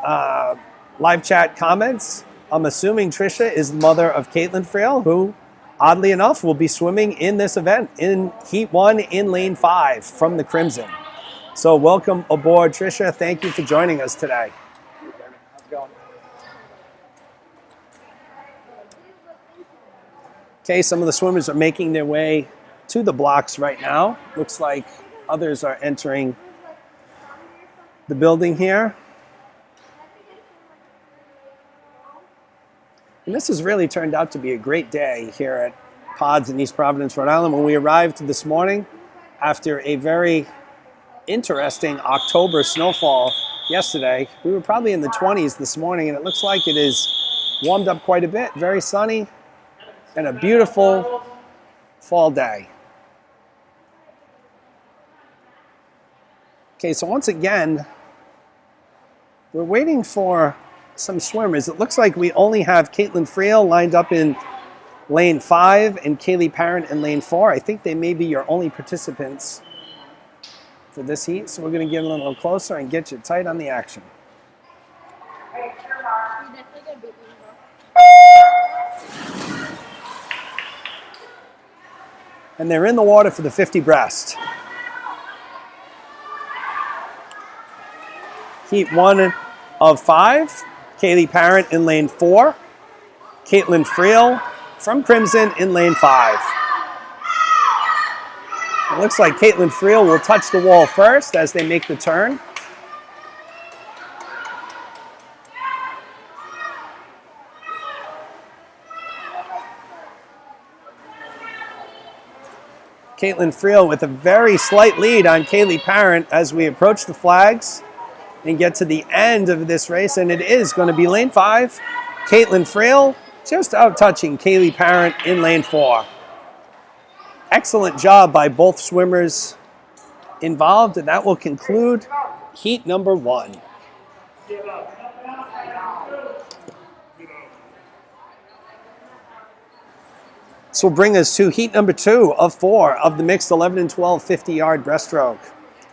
live chat comments. I'm assuming Trisha is the mother of Caitlin Friel, who, oddly enough, will be swimming in this event in Heat 1 in lane 5 from the Crimson. So welcome aboard, Trisha. Thank you for joining us today. How's it going? Okay, some of the swimmers are making their way to the blocks right now. Looks like others are entering the building here. And this has really turned out to be a great day here at PODS in East Providence, Rhode Island. When we arrived this morning after a very interesting October snowfall yesterday, we were probably in the 20s this morning, and it looks like it is warmed up quite a bit. Very sunny and a beautiful fall day. Okay, so once again, we're waiting for some swimmers. It looks like we only have Caitlin Friel lined up in lane 5 and Kaylee Parent in lane 4. I think they may be your only participants for this heat, so we're going to get a little closer and get you tight on the action. And they're in the water for the 50 breast. Heat 1 of 5, Kaylee Parent in lane 4, Caitlin Friel from Crimson in lane 5. It looks like Caitlin Friel will touch the wall first as they make the turn. Caitlin Friel with a very slight lead on Kaylee Parent as we approach the flags and get to the end of this race, and it is going to be lane 5. Caitlin Friel just out touching Kaylee Parent in lane 4. Excellent job by both swimmers involved, and that will conclude heat number 1. This will bring us to heat number 2 of 4 of the mixed 11 and 12 50-yard breaststroke.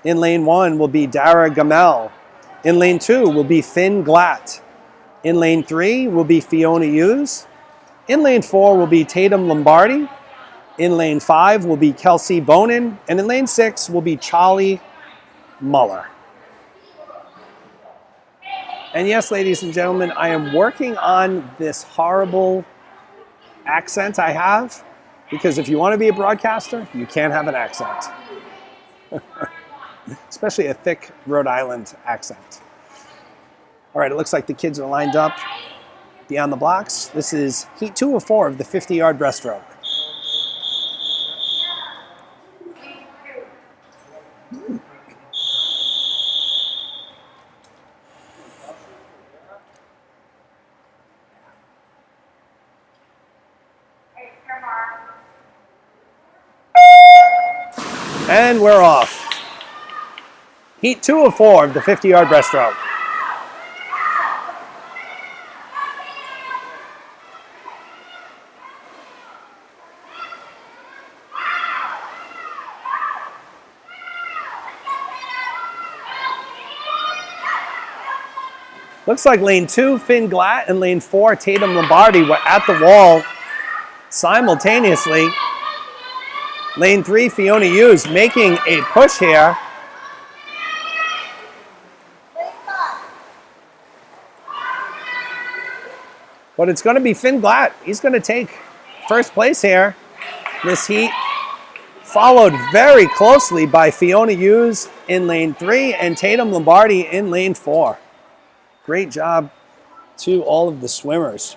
In lane 1 will be Dara Gamel. In lane 2 will be Finn Glatt. In lane 3 will be Fiona Hughes. In lane 4 will be Tatum Lombardi. In lane 5 will be Kelsey Bonin. And in lane 6 will be Charlie Muller. And yes, ladies and gentlemen, I am working on this horrible accent I have, because if you want to be a broadcaster, you can't have an accent. Especially a thick Rhode Island accent. All right, it looks like the kids are lined up beyond the blocks. This is heat 2 of 4 of the 50-yard breaststroke. And we're off. Heat 2 of 4 of the 50-yard breaststroke. Looks like lane 2, Finn Glatt, and lane 4, Tatum Lombardi were at the wall simultaneously. Lane 3, Fiona Hughes making a push here. But it's going to be Finn Glatt. He's going to take first place here. This heat followed very closely by Fiona Hughes in lane 3 and Tatum Lombardi in lane 4. Great job to all of the swimmers.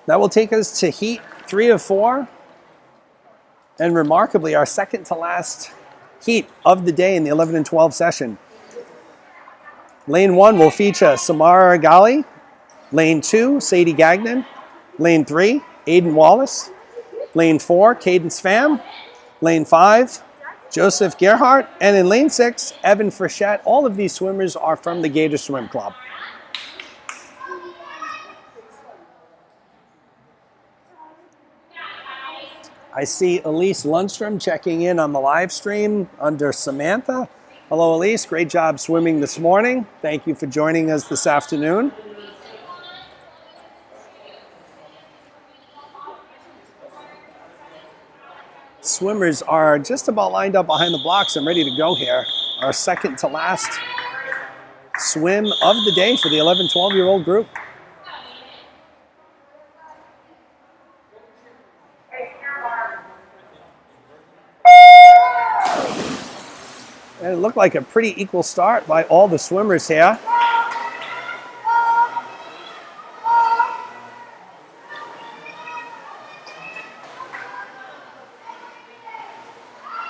That will take us to heat 3 of 4. And remarkably, our second to last heat of the day in the 11 and 12 session. Lane 1 will feature Samara Gali. Lane 2, Sadie Gagnon. Lane 3, Aiden Wallace. Lane 4, Cadence Pham. Lane 5, Joseph Gerhardt. And in lane 6, Evan Frechette. All of these swimmers are from the Gator Swim Club. I see Elise Lundstrom checking in on the live stream under Samantha. Hello, Elise. Great job swimming this morning. Thank you for joining us this afternoon. Swimmers are just about lined up behind the blocks and ready to go here. Our second to last swim of the day for the 11, 12-year-old group. And it looked like a pretty equal start by all the swimmers here.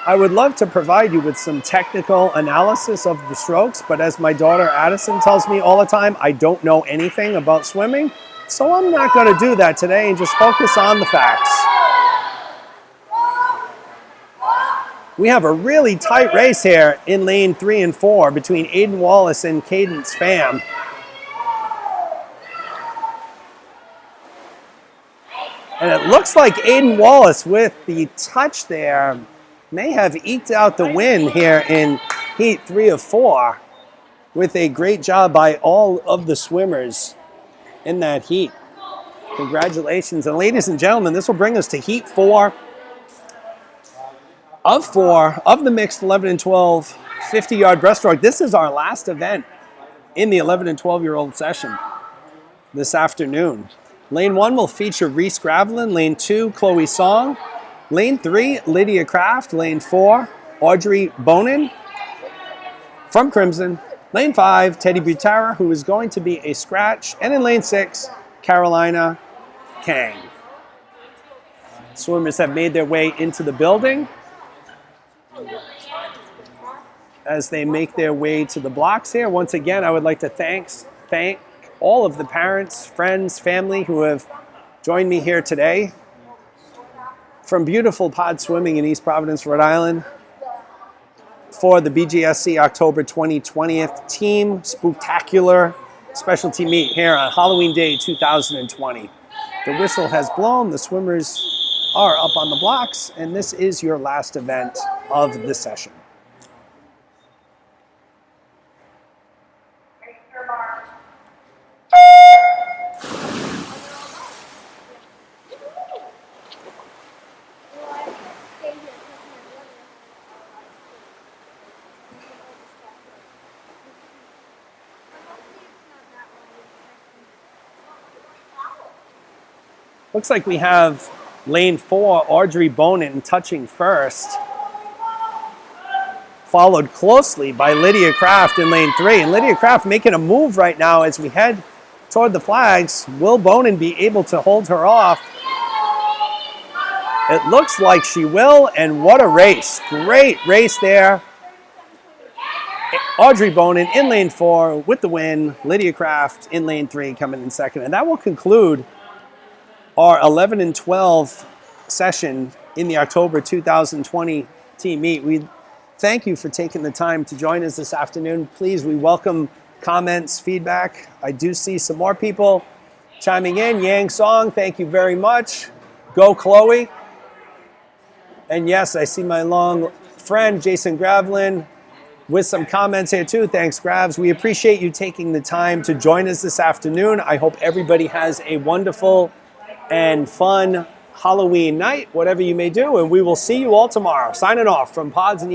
I would love to provide you with some technical analysis of the strokes, but as my daughter Addison tells me all the time, I don't know anything about swimming. So I'm not going to do that today and just focus on the facts. We have a really tight race here in lane 3 and 4 between Aiden Wallace and Cadence Pham. And it looks like Aiden Wallace, with the touch there, may have eked out the win here in heat 3 of 4 with a great job by all of the swimmers in that heat. Congratulations. And ladies and gentlemen, this will bring us to heat 4 of the mixed 11 and 12 50-yard breaststroke. This is our last event in the 11 and 12-year-old session this afternoon. Lane 1 will feature Reese Gravelin. Lane 2, Chloe Song. Lane 3, Lydia Kraft. Lane 4, Audrey Bonin from Crimson. Lane 5, Teddy Butara, who is going to be a scratch. And in lane 6, Carolina Kang. Swimmers have made their way into the building as they make their way to the blocks here. Once again, I would like to thank all of the parents, friends, family who have joined me here today from beautiful Pod Swimming in East Providence, Rhode Island, for the BGSC October 2020 Team Spooktacular Specialty Meet here on Halloween Day 2020. The whistle has blown, the swimmers are up on the blocks, and this is your last event of the session. Looks like we have lane 4, Audrey Bonin, touching first, followed closely by Lydia Kraft in lane 3. And Lydia Kraft making a move right now as we head toward the flags. Will Bonin be able to hold her off? It looks like she will, and what a race. Great race there. Audrey Bonin in lane 4 with the win. Lydia Kraft in lane 3 coming in second. And that will conclude our 11 and 12 session in the October 2020 team meet. We thank you for taking the time to join us this afternoon. Please, we welcome comments, feedback. I do see some more people chiming in. Yang Song, thank you very much. Go Chloe. And yes, I see my long friend Jason Gravelin with some comments here too. Thanks, Gravs. We appreciate you taking the time to join us this afternoon. I hope everybody has a wonderful and fun Halloween night, whatever you may do, and we will see you all tomorrow. Signing off from Pods and